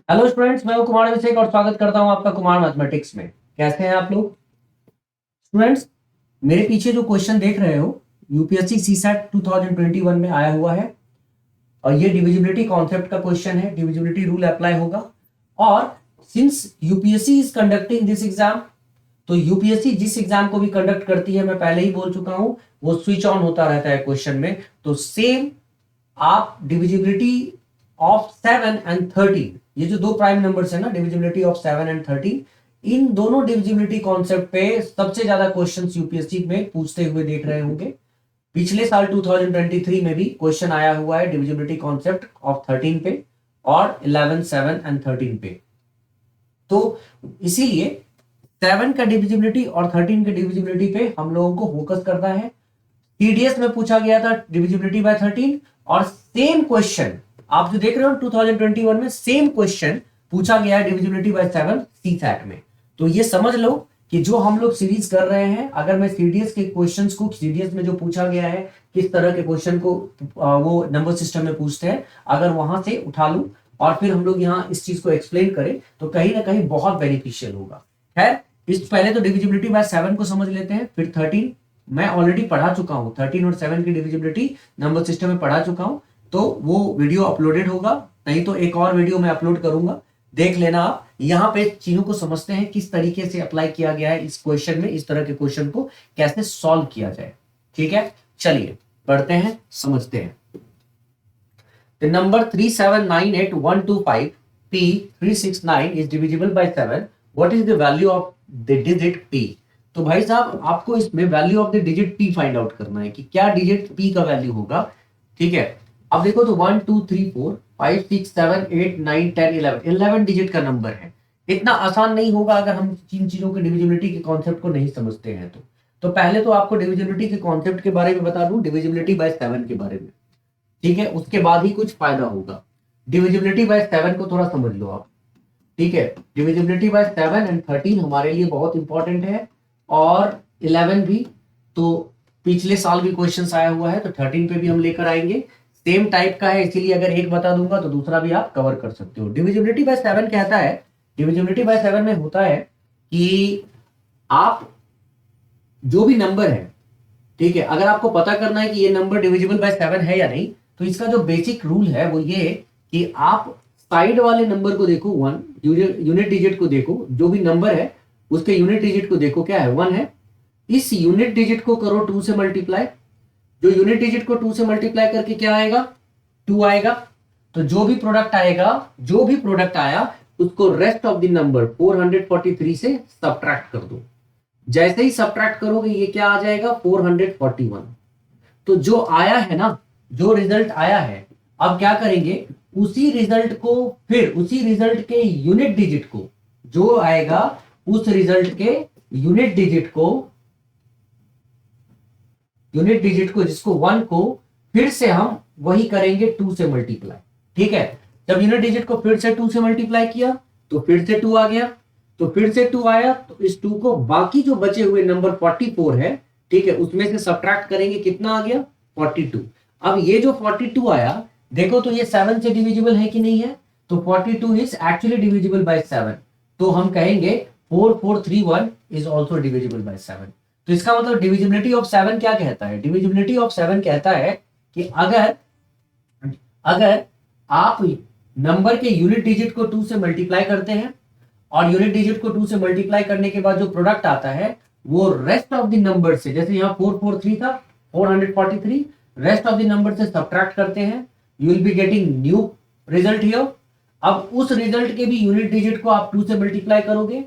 Hello students, मैं हूं कुमार अभिषेक और स्वागत करता हूं आपका कुमार मैथमेटिक्स में। कैसे हैं आप लोग स्टूडेंट्स? मेरे पीछे जो क्वेश्चन देख रहे हो यूपीएससी सीसैट 2021 में आया हुआ है और ये डिविजिबिलिटी कॉन्सेप्ट का क्वेश्चन है। डिविजिबिलिटी रूल अप्लाई होगा और since UPSC is conducting this exam, तो यूपीएससी जिस एग्जाम को भी कंडक्ट करती है, मैं पहले ही बोल चुका हूं, वो स्विच ऑन होता रहता है क्वेश्चन में। तो सेम आप डिविजिबिलिटी ऑफ 7 and 13, ये जो दो प्राइम नंबर्स है ना, डिविजिबिलिटी ऑफ 7 and 13, इन दोनों डिविजिबिलिटी कॉन्सेप्ट पे सबसे ज्यादा क्वेश्चंस यूपीएससी में पूछते हुए देख रहे होंगे। पिछले साल 2023 में भी क्वेश्चन आया हुआ है डिविजिबिलिटी कॉन्सेप्ट ऑफ 13 पे और 11, 7 and 13 पे। तो इसीलिए 7 का डिविजिबिलिटी और 13 के डिविजिबिलिटी पे हम लोगों को फोकस करना है। टीडीएस में पूछा गया था डिविजिबिलिटी बाय 13 और सेम क्वेश्चन आप जो देख रहे हो 2021 में सेम क्वेश्चन पूछा गया है डिविजिबिलिटी बाय 7 सीसैट में। तो ये समझ लो कि जो हम लोग सीरीज कर रहे हैं, अगर मैं सीडीएस के क्वेश्चंस को, सीडीएस में जो पूछा गया है किस तरह के क्वेश्चन को वो नंबर सिस्टम में पूछते हैं, अगर वहां से उठा लूं और फिर हम लोग यहाँ इस चीज को एक्सप्लेन करें तो कहीं ना कहीं बहुत बेनिफिशियल होगा। खैर, इस पहले तो डिविजिबिलिटी बाय 7 को समझ लेते हैं, फिर 13 मैं ऑलरेडी पढ़ा चुका हूं। 13 और 7 की डिविजिबिलिटी नंबर सिस्टम में पढ़ा चुका हूं, तो वो वीडियो अपलोडेड होगा, नहीं तो एक और वीडियो मैं अपलोड करूंगा, देख लेना आप। यहाँ पे चीजों को समझते हैं किस तरीके से अप्लाई किया गया है इस क्वेश्चन में, इस तरह के क्वेश्चन को कैसे सॉल्व किया जाए। ठीक है, चलिए पढ़ते हैं, समझते हैं। The number 3798125 P369 is divisible by 7. What is the value of the digit P? तो भाई साहब, आपको इसमें value of the digit P find out करना है कि क्या डिजिट P का वैल्यू होगा। ठीक है, अब देखो तो 1 2 3 4 5 6 7 8 9 10 11 डिजिट का नंबर है। इतना आसान नहीं होगा अगर हम इन चीजों के डिविजिबिलिटी के कॉन्सेप्ट को नहीं समझते हैं। तो पहले तो आपको डिविजिबिलिटी के कॉन्सेप्ट के बारे में बता दूं, डिविजिबिलिटी बाय 7 के बारे में। ठीक है, उसके बाद ही कुछ फायदा होगा। डिविजिबिलिटी बाय 7 को थोड़ा समझ लो आप। ठीक है, डिविजिबिलिटी बाय 7 and 13 हमारे लिए बहुत इंपॉर्टेंट है और 11 भी। तो पिछले साल भी क्वेश्चंस आया हुआ है, तो 13 पे भी हम लेकर आएंगे। सेम टाइप का है, इसीलिए अगर एक बता दूंगा तो दूसरा भी आप कवर कर सकते हो। डिविजिबिलिटी बाय 7 कहता है, डिविजिबिलिटी बाय 7 में होता है कि आप जो भी नंबर है, ठीक है, अगर आपको पता करना है कि ये नंबर डिविजिबल बाय 7 है या नहीं, तो इसका जो बेसिक रूल है वो ये कि आप साइड वाले नंबर को देखो 1, यूनिट डिजिट को देखो, जो भी नंबर है उसके यूनिट डिजिट को देखो, क्या है 1 है। इस यूनिट डिजिट को करो 2 से मल्टीप्लाई, जो यूनिट डिजिट को 2 से मल्टीप्लाई करके क्या आएगा, 2 आएगा। तो जो भी प्रोडक्ट आएगा, जो भी प्रोडक्ट आया उसको रेस्ट ऑफ द नंबर 443 से सब्ट्रैक्ट कर दो। जैसे ही सब्ट्रैक्ट करोगे ये क्या आ जाएगा, 441। तो जो आया है ना, जो रिजल्ट आया है, अब क्या करेंगे, उसी रिजल्ट को फिर उसी रिजल्ट के यूनिट डिजिट को, जो आएगा उस रिजल्ट के यूनिट डिजिट को जिसको 1 को फिर से हम वही करेंगे 2 से मल्टीप्लाई। ठीक है, जब यूनिट डिजिट को फिर से 2 से मल्टीप्लाई किया तो फिर से 2 आ गया, तो फिर से 2 आया, तो इस 2 को बाकी जो बचे हुए नंबर 44 है, ठीक है, उसमें से सब्ट्रैक्ट करेंगे, कितना आ गया 42। अब ये जो 42 आया, देखो तो ये 7 से डिविजिबल है कि नहीं है, तो 42 इज एक्चुअली डिविजिबल बाय 7। तो हम कहेंगे 4431 इज ऑल्सो डिविजिबल बाय 7। तो इसका मतलब डिविजिबिलिटी ऑफ 7 क्या कहता है, डिविजिबिलिटी ऑफ 7 कहता है कि अगर आप नंबर के यूनिट डिजिट को 2 से मल्टीप्लाई करते हैं और यूनिट डिजिट को 2 से मल्टीप्लाई करने के बाद जो प्रोडक्ट आता है वो रेस्ट ऑफ द नंबर से, जैसे यहाँ 443 था, 443, रेस्ट ऑफ द नंबर से सब्ट्रैक्ट करते हैं, you will be getting new result here. अब उस रिजल्ट के भी यूनिट डिजिट को आप 2 से मल्टीप्लाई करोगे,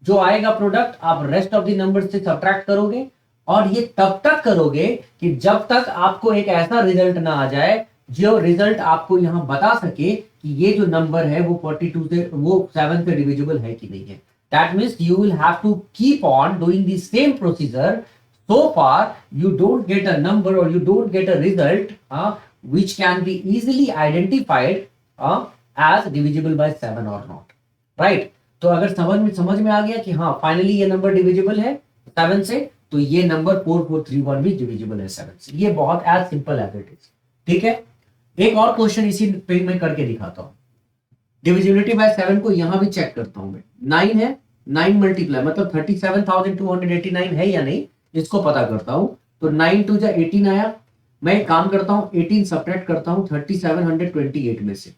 जो आएगा प्रोडक्ट आप रेस्ट ऑफ द नंबर से सब्ट्रैक्ट करोगे, और ये तब तक करोगे कि जब तक आपको एक ऐसा रिजल्ट ना आ जाए जो रिजल्ट आपको यहां बता सके कि ये जो नंबर है वो 42 से, वो 7 से डिविजिबल है कि नहीं है। That means you will have to keep on doing the same procedure so far you don't get a number or you don't get a result which can be easily identified as divisible by 7 or not, right? तो अगर समझ में आ गया कि हाँ finally ये number divisible है 7 से, तो ये नंबर 4431 भी डिविजिबल है 7 से। ये बहुत as simple as it is. ठीक है, एक और क्वेश्चन इसी पे मैं करके दिखाता हूं। डिविजिबिलिटी बाय 7 को यहां भी चेक करता हूं मैं। 9 है, 9 मल्टीप्लाई मतलब 37,289 है या नहीं, इसको पता करता हूं। तो 9 टू जा 18 आया। मैं एक काम करता हूं, 18 सब्ट्रैक्ट करता हूं 3728 में से।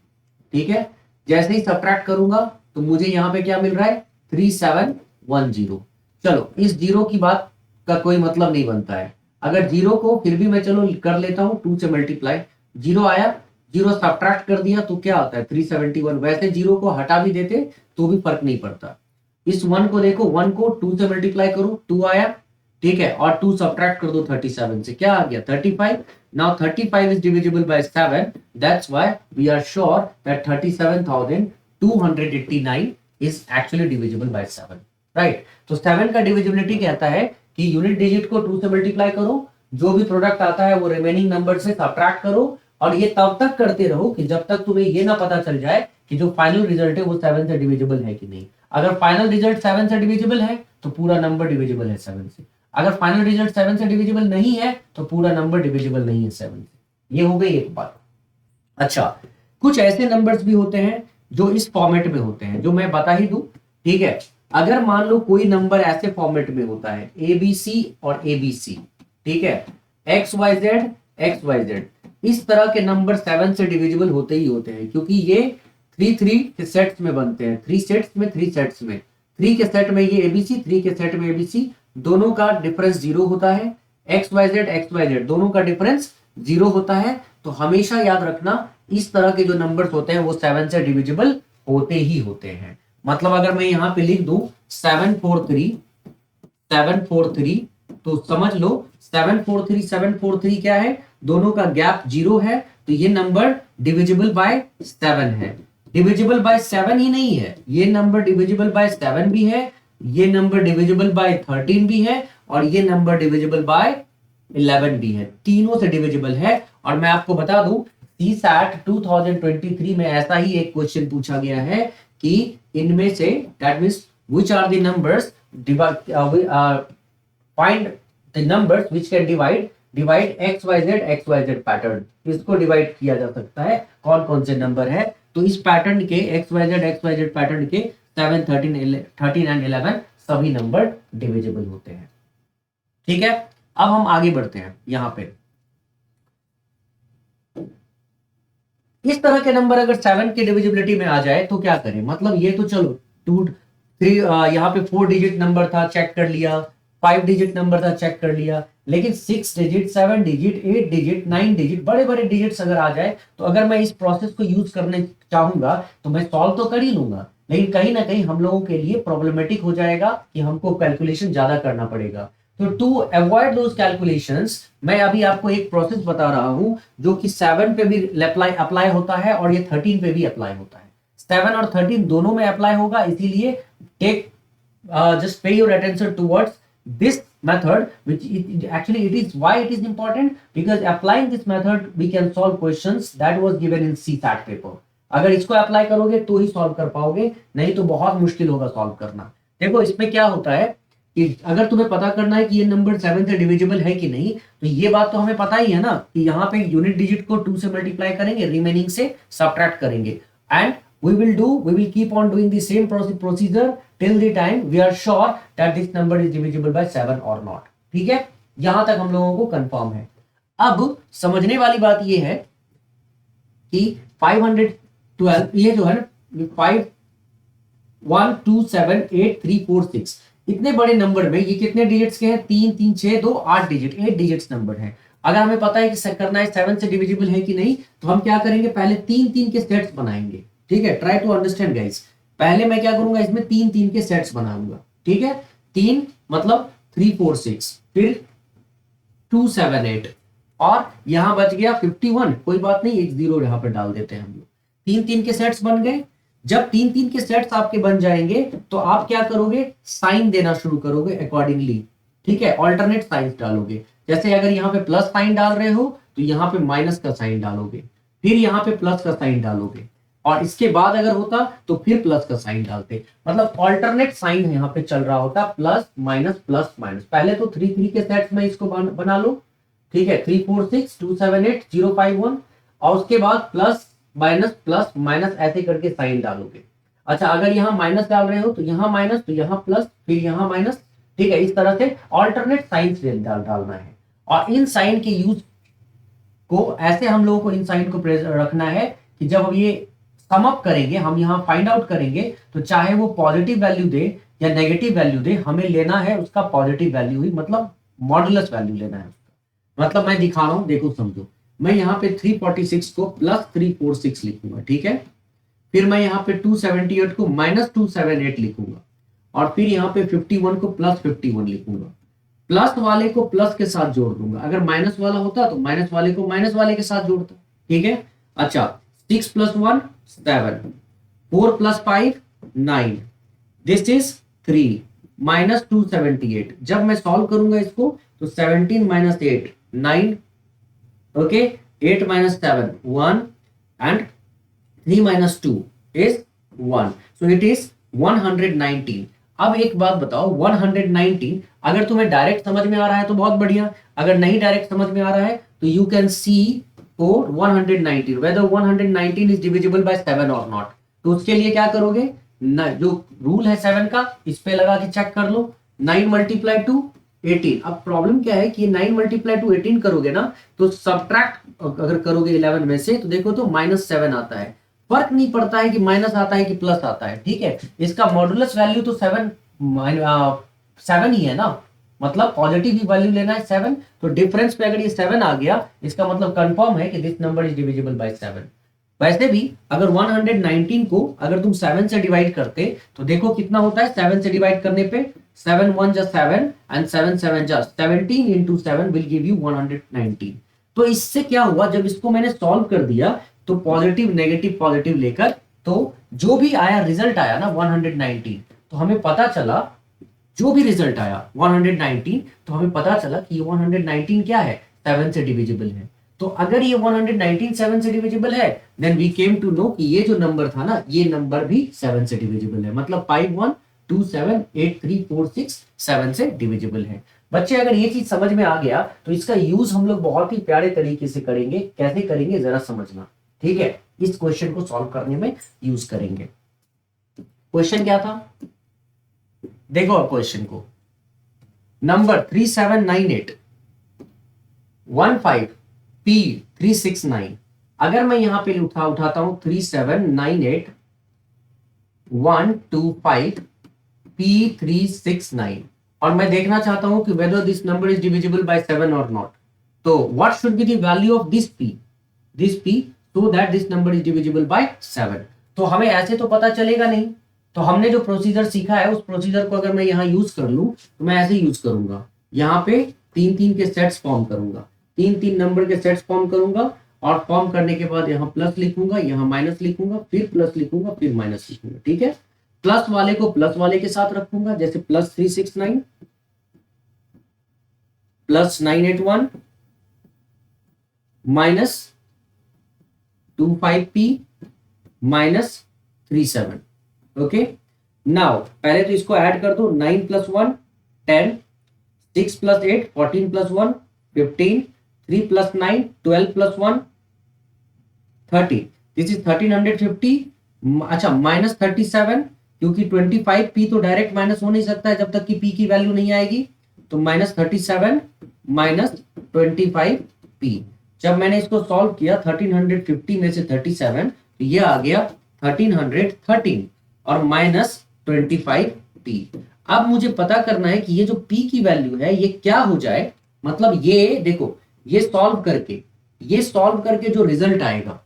ठीक है, जैसे ही सब्ट्रैक्ट करूंगा तो मुझे यहाँ पे क्या मिल रहा है, 3710। चलो इस जीरो की बात का कोई मतलब नहीं बनता है। अगर जीरो को फिर भी मैं चलो कर लेता हूँ 2 से मल्टीप्लाई। जीरो आया, जीरो सब्ट्रैक्ट कर दिया तो क्या होता है 371। वैसे जीरो को हटा भी देते तो भी फर्क नहीं पड़ता। इस वन को देखो, वन को 2 से मल्टीप्लाई करो, 2 आया। ठीक है, और 2 सब्ट्रैक्ट कर दो 37 से, क्या आ गया 35। Now 35 is divisible by 7, that's why we are sure that 37,289 is actually divisible by 7, right. तो 7 का डिविजिबिलिटी कहता है कि यूनिट डिजिट को 2 से मल्टीप्लाई करो, जो भी प्रोडक्ट आता है वो रिमेनिंग नंबर से सब्ट्रैक्ट करो, और ये तब तक करते रहो कि जब तक तुम्हें ये ना पता चल जाए कि जो फाइनल रिजल्ट है वो 7 से डिविजिबल है कि नहीं। अगर फाइनल रिजल्ट 7 से डिविजिबल है तो पूरा नंबर डिविजिबल है 7 से। अगर फाइनल रिजल्ट 7 से डिविजिबल नहीं है तो पूरा नंबर डिविजिबल नहीं है 7 से। ये हो गई एक बात। अच्छा, कुछ ऐसे नंबर्स भी होते हैं जो इस फॉर्मेट में होते हैं, जो मैं बता ही दूं। ठीक है, अगर मान लो कोई नंबर ऐसे फॉर्मेट में होता है ABC और ABC, ठीक है, XYZ, इस तरह के नंबर 7 से डिविजिबल होते ही होते हैं, क्योंकि ये 3 के सेट्स में बनते हैं। 3 सेट्स में 3 के सेट में ये ABC, 3 के सेट में ABC, दोनों का डिफरेंस 0 होता है। XYZ दोनों का डिफरेंस 0 होता है। तो हमेशा याद रखना, इस तरह के जो नंबर्स होते हैं वो 7 से डिविजिबल होते ही होते हैं। मतलब अगर मैं यहां पे लिख दूं 743, तो समझ लो 743 क्या है, दोनों का गैप 0 है, तो ये नंबर डिविजिबल बाय 7 है। डिविजिबल बाय 7 ही नहीं है, ये नंबर डिविजिबल बाय 7 भी है, ये नंबर डिविजिबल बाय 13 भी है, और ये नंबर डिविजिबल बाय 11 भी है। तीनों से डिविजिबल है। और मैं आपको बता दूं, CSAT 2023 में ऐसा ही एक क्वेश्चन पूछा गया है कि इनमें से, that means which are the numbers find the numbers which can divide XYZ pattern. इसको डिवाइड किया जा सकता है, कौन कौन से नंबर है। तो इस पैटर्न के XYZ पैटर्न के 7, 13 एंड 11 सभी नंबर डिविजिबल होते हैं। ठीक है, अब हम आगे बढ़ते हैं। यहां पे इस तरह के नंबर अगर 7 की डिविजिबिलिटी में आ जाए तो क्या करें, मतलब ये तो चलो 2, 3, यहाँ पे 4 डिजिट नंबर था, चेक कर लिया। 5 डिजिट नंबर था, चेक कर लिया। लेकिन 6 डिजिट, 7 डिजिट, 8 डिजिट, 9 डिजिट, बड़े बड़े डिजिट्स अगर आ जाए, तो अगर मैं इस प्रोसेस को यूज करने चाहूंगा तो मैं सॉल्व तो कर ही लूंगा, लेकिन कहीं ना कहीं हम लोगों के लिए प्रॉब्लमेटिक हो जाएगा कि हमको कैलकुलेशन ज्यादा करना पड़ेगा। तो टू अवॉइड दोज कैलकुलेशंस, मैं अभी आपको एक प्रोसेस बता रहा हूं जो कि 7 पे भी अप्लाई होता है और ये 13 पे भी अप्लाई होता है। 7 और 13 दोनों में अप्लाई होगा, इसीलिए take just pay your attention towards this method, which actually it is why it is important, because applying this method we can solve questions that was given in CSAT paper. अगर इसको apply करोगे तो ही solve कर पाओगे, नहीं तो बहुत मुश्किल होगा सॉल्व करना। देखो इसमें क्या होता है कि अगर तुम्हें पता करना है कि ये नंबर 7 से डिविजिबल है कि नहीं, तो ये बात तो हमें पता ही है ना कि यहाँ पे यूनिट डिजिट को 2 से मल्टीप्लाई करेंगे, रिमेनिंग से सब्ट्रैक्ट करेंगे, and we will keep on doing the same procedure till the time we are sure that this number is divisible by 7 or not. ठीक है, यहां तक हम लोगों को कंफर्म है। अब समझने वाली बात ये है कि 512 ये जो है ना 5 1 2 7 8 3 4 6 इतने बड़े नंबर में ये कितने डिजिट्स के हैं, 3 3 6 2 8 डिजिट, 8 डिजिट्स नंबर है। अगर हमें पता है कि करना है 7 से डिविजिबल है कि नहीं, तो हम क्या करेंगे, पहले 3 3 के सेट्स बनाएंगे। ठीक है, ट्राई टू अंडरस्टैंड गाइस। पहले मैं क्या करूंगा, इसमें 3 3 के सेट्स बनाऊंगा। ठीक है, 3 मतलब 3 4 6, फिर 2 7 8, और यहां बच गया 51। कोई बात नहीं, एक जीरो यहां पर डाल देते हैं हम लोग। 3 3 के सेट्स बन गए। जब 3 3 के सेट्स आपके बन जाएंगे तो आप क्या करोगे, साइन देना शुरू करोगे अकॉर्डिंगली। ठीक है, ऑल्टरनेट साइन डालोगे। जैसे अगर यहाँ पे प्लस साइन डाल रहे हो तो यहाँ पे माइनस का साइन डालोगे, फिर यहाँ पे प्लस का साइन डालोगे, और इसके बाद अगर होता तो फिर प्लस का साइन डालते। मतलब ऑल्टरनेट साइन यहाँ पे चल रहा होता, प्लस माइनस प्लस माइनस। पहले तो 3 3 के सेट्स में इसको बना लो। ठीक है, 3 4 6 2 7 8 0 5 1, और उसके बाद प्लस माइनस प्लस माइनस ऐसे करके साइन डालोगे। अच्छा, अगर यहाँ माइनस डाल रहे हो तो यहाँ माइनस, तो यहाँ प्लस, फिर यहाँ माइनस। ठीक है, इस तरह से ऑल्टरनेट साइन डालना है। और इन साइन के यूज को ऐसे हम लोगों को इन साइन को रखना है कि जब हम ये सम अप करेंगे, हम यहाँ फाइंड आउट करेंगे, तो चाहे वो पॉजिटिव वैल्यू दे या नेगेटिव वैल्यू दे, हमें लेना है उसका पॉजिटिव वैल्यू ही, मतलब मॉडुलस वैल्यू लेना है उसका। मतलब मैं दिखा रहा हूं, देखो समझो। मैं यहाँ पे 346 को प्लस 346 लिखूंगा, ठीक है। फिर मैं यहाँ पे 278 को माइनस 278 लिखूंगा, और फिर यहाँ पे 51 को प्लस 51 लिखूंगा। प्लस वाले को प्लस के साथ जोड़ दूंगा, अगर माइनस वाला होता तो माइनस वाले को माइनस वाले के साथ जोड़ता। ठीक है। अच्छा, 6 + 1 7, 4 + 5 9, दिस इज 3 माइनस 278। जब मैं सॉल्व करूंगा इसको तो 17 - 8 9, okay, 8 - 7 1, and 3 - 2 is 1, so it is 119। अब एक बात बताओ, 119 अगर तुम्हें डायरेक्ट समझ में आ रहा है तो बहुत बढ़िया, अगर नहीं डायरेक्ट समझ में आ रहा है तो you can see for 119 whether 119 is divisible by 7 or not। तो उसके लिए क्या करोगे, जो रूल है 7 का, इस पे लगा के चेक कर लो। 9 × 2 18। अब प्रॉब्लम क्या है कि 9 × 2 18 करोगे ना, तो सब्ट्रैक्ट अगर करोगे 11 में से तो देखो तो -7 आता है। फर्क नहीं पड़ता है कि माइनस आता है कि प्लस आता है, ठीक है। इसका मॉडुलस वैल्यू तो 7 ही है ना, मतलब पॉजिटिव ही वैल्यू लेना है 7। तो डिफरेंस पे अगर ये 7 आ गया, इसका मतलब कंफर्म है कि this number is divisible by 7। वैसे भी अगर 119 को अगर तुम 7 से डिवाइड करते तो देखो कितना होता है। 7 से डिवाइड करने पे 7 × 1 = 7 एंड 7 × 7 = 17 × 7 विल गिव यू 119। तो इससे क्या हुआ, जब इसको मैंने सॉल्व कर दिया तो पॉजिटिव नेगेटिव पॉजिटिव लेकर, तो जो भी आया रिजल्ट आया ना 119, तो हमें पता चला, जो भी रिजल्ट आया 119, तो हमें पता चला कि ये 119 क्या है, 7 से डिविजिबल है। तो अगर ये 119 7 से डिविजिबल है, then we came to know कि ये जो नंबर था ना, ये नंबर भी 7 से डिविजिबल है। मतलब 5 1 2 7 8 3 4 6 7 से डिविजिबल है। बच्चे, अगर ये चीज समझ में आ गया तो इसका यूज हम लोग बहुत ही प्यारे तरीके से करेंगे। कैसे करेंगे जरा समझना, ठीक है। इस क्वेश्चन को सॉल्व करने में यूज करेंगे। क्वेश्चन क्या था, देखो अब क्वेश्चन को। Number 3798 15 P 369। अगर मैं यहां पे उठाता हूं 3798 125 P 369, और मैं देखना चाहता हूं कि whether this number is divisible by 7 or not, तो what should be the value of this P so that this number is divisible by 7। तो हमें ऐसे तो पता चलेगा नहीं, तो हमने जो प्रोसीजर सीखा है उस प्रोसीजर को अगर मैं यहाँ यूज कर लूं तो मैं ऐसे यूज करूंगा। यहाँ पे 3 के सेट्स फॉर्म करूंगा, 3 नंबर के सेट्स फॉर्म करूंगा, और फॉर्म करने के बाद यहाँ प्लस लिखूंगा, यहाँ माइनस लिखूंगा, फिर प्लस लिखूंगा, फिर माइनस लिखूंगा, ठीक है। प्लस वाले को प्लस वाले के साथ रखूंगा, जैसे plus 369 plus 981 minus 25P minus 37। Okay, now पहले तो इसको ऐड कर दो। 9 + 1 10, 6 + 8 14 + 1 15, 3 + 9 12 + 1 30, दिस इज 1350। अच्छा, माइनस 37, क्योंकि 25P तो डायरेक्ट माइनस हो नहीं सकता है जब तक कि P की वैल्यू नहीं आएगी, तो -37 माइनस 25P। जब मैंने इसको सॉल्व किया 1350 में से 37, तो ये आ गया 1313 और माइनस 25P। अब मुझे पता करना है कि ये जो P की वैल्यू है ये क्या हो जाए। मतलब ये देखो, ये सॉल्व करके जो रिजल्ट आएगा,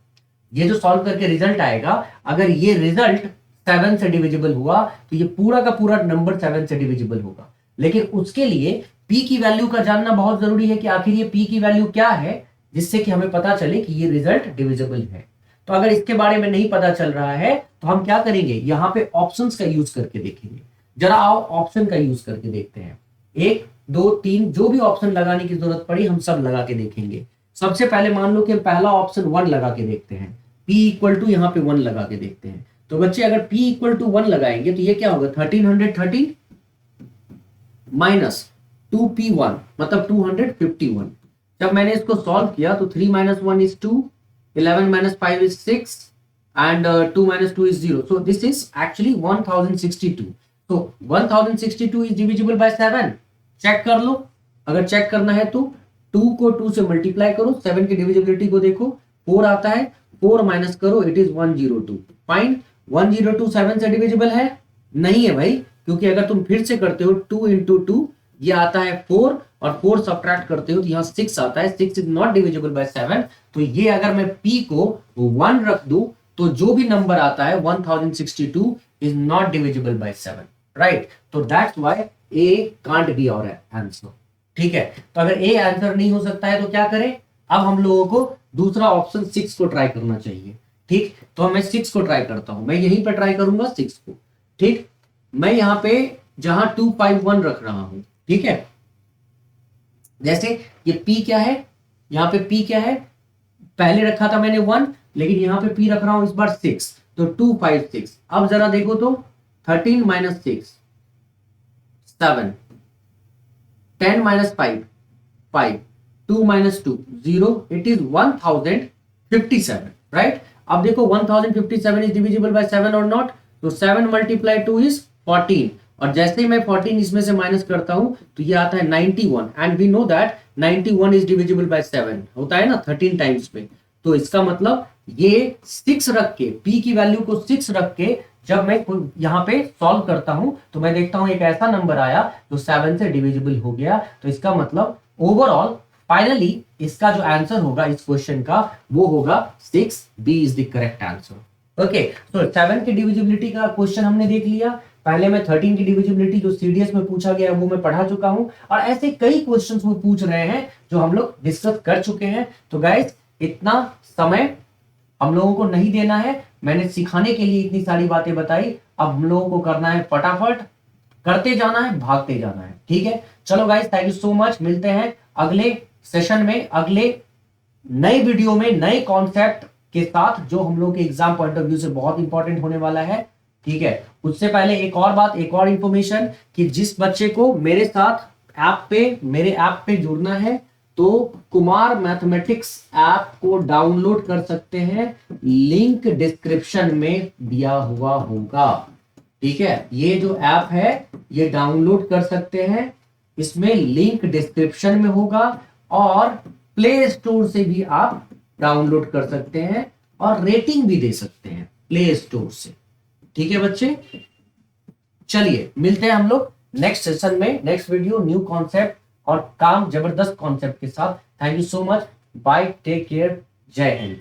ये जो सॉल्व करके रिजल्ट आएगा, अगर ये रिजल्ट 7 से डिविजिबल हुआ तो ये पूरा का पूरा नंबर 7 से डिविजिबल होगा। लेकिन उसके लिए P की वैल्यू का जानना बहुत जरूरी है कि आखिर ये P की वैल्यू क्या है, जिससे कि हमें पता चले कि ये रिजल्ट डिविजिबल है। तो अगर इसके बारे में नहीं पता चल रहा है तो हम क्या करेंगे, यहाँ पे ऑप्शंस का यूज करके देखेंगे। जरा आओ ऑप्शन का यूज करके देखते हैं। 1 2 3 जो भी ऑप्शन लगाने की जरूरत पड़ी हम सब लगा के देखेंगे। सबसे पहले मान लो कि पहला ऑप्शन 1 लगा के देखते हैं। P = यहाँ पे 1 लगा के देखते हैं। तो बच्चे, अगर P = 1 लगाएंगे तो ये क्या होगा, 1313 माइनस 2P1 मतलब 251। जब मैंने इसको सॉल्व किया तो 3 - 1 = 2, 11 minus 5 is 6 and 2 minus 2 is 0. So this is actually 1062. So 1062 is divisible by 7. Check कर लो, अगर चेक करना है तो 2 को 2 से मल्टीप्लाई करो, 7 की डिविजिबिलिटी को देखो, 4 आता है, 4 माइनस करो, इट इज 102. फाइन. 102 7 से डिविजिबल है? नहीं है भाई, क्योंकि अगर तुम फिर से करते हो 2 इंटू 2 ये आता है 4 और 4 सब्ट्रैक्ट करते हो तो यहाँ 6 आता है. 6 इज नॉट डिविजिबल बाय 7. तो ये अगर मैं p को 1 रख दूं तो जो भी नंबर आता है 1062 is not divisible by 7. Right. तो that's why a can't be our answer. ठीक है. तो अगर a आंसर नहीं हो सकता है तो क्या करें? अब हम लोगों को दूसरा ऑप्शन 6 को ट्राई करना चाहिए. ठीक. तो मैं 6 को ट्राई करता हूं. मैं यहीं पर ट्राई करूंगा 6 को. ठीक. मैं यहां पे जहां 251 रख रहा हूं. ठीक है. जैसे ये p क्या है, यहां पे p क्या है, पहले रखा था मैंने 1, लेकिन यहां पे p रख रहा हूं इस बार 6. तो 256. अब जरा देखो तो 13 minus 6 7, 10 minus 5 5, 2 minus 2 0. It is 1057. Right. अब देखो 1057 इज डिविजिबल बाय 7 और नॉट. तो 7 मल्टीप्लाई 2 इज 14. और जैसे ही मैं 14 इसमें से माइनस करता हूं तो ये आता है 91. And we know that 91 is divisible by 7 होता है ना 13 टाइम्स पे. तो इसका मतलब ये 6 रख के, p की वैल्यू को 6 रख के जब मैं यहां पे सॉल्व करता हूं तो मैं देखता हूं एक ऐसा नंबर आया जो 7 से डिविजिबल हो गया. तो इसका मतलब ओवरऑल फाइनली इसका जो आंसर होगा इस क्वेश्चन का वो होगा 6. B is the correct answer. Okay. तो 7 की डिविजिबिलिटी का क्वेश्चन हमने देख लिया. पहले मैं 13 की डिविजिबिलिटी जो सीडीएस में पूछा गया वो मैं पढ़ा चुका हूं. और ऐसे कई क्वेश्चंस वो पूछ रहे हैं जो हम लोग डिस्कस कर चुके हैं. तो गाइस इतना समय हम लोगों को नहीं देना है. मैंने सिखाने के लिए इतनी सारी बातें बताई. अब हम लोगों को करना है फटाफट, करते जाना है, भागते जाना है. ठीक है. चलो guys, thank you so much. मिलते हैं अगले सेशन में, अगले नए वीडियो में, नए कॉन्सेप्ट के साथ जो हम लोग के एग्जाम पॉइंट ऑफ व्यू से बहुत इंपॉर्टेंट होने वाला है. ठीक है. उससे पहले एक और बात, एक और इंफॉर्मेशन कि जिस बच्चे को मेरे साथ मेरे ऐप पे जुड़ना है तो कुमार मैथमेटिक्स ऐप को डाउनलोड कर सकते हैं. लिंक डिस्क्रिप्शन में दिया हुआ होगा. ठीक है. ये जो ऐप है ये डाउनलोड कर सकते हैं. इसमें लिंक डिस्क्रिप्शन में होगा और प्ले स्टोर से भी आप डाउनलोड कर सकते हैं और रेटिंग भी दे सकते हैं प्ले स्टोर से. ठीक है बच्चे. चलिए मिलते हैं हम लोग नेक्स्ट सेशन में, नेक्स्ट वीडियो, न्यू कॉन्सेप्ट और काम जबरदस्त कॉन्सेप्ट के साथ. Thank you so much. Bye. Take care. जय हिंद.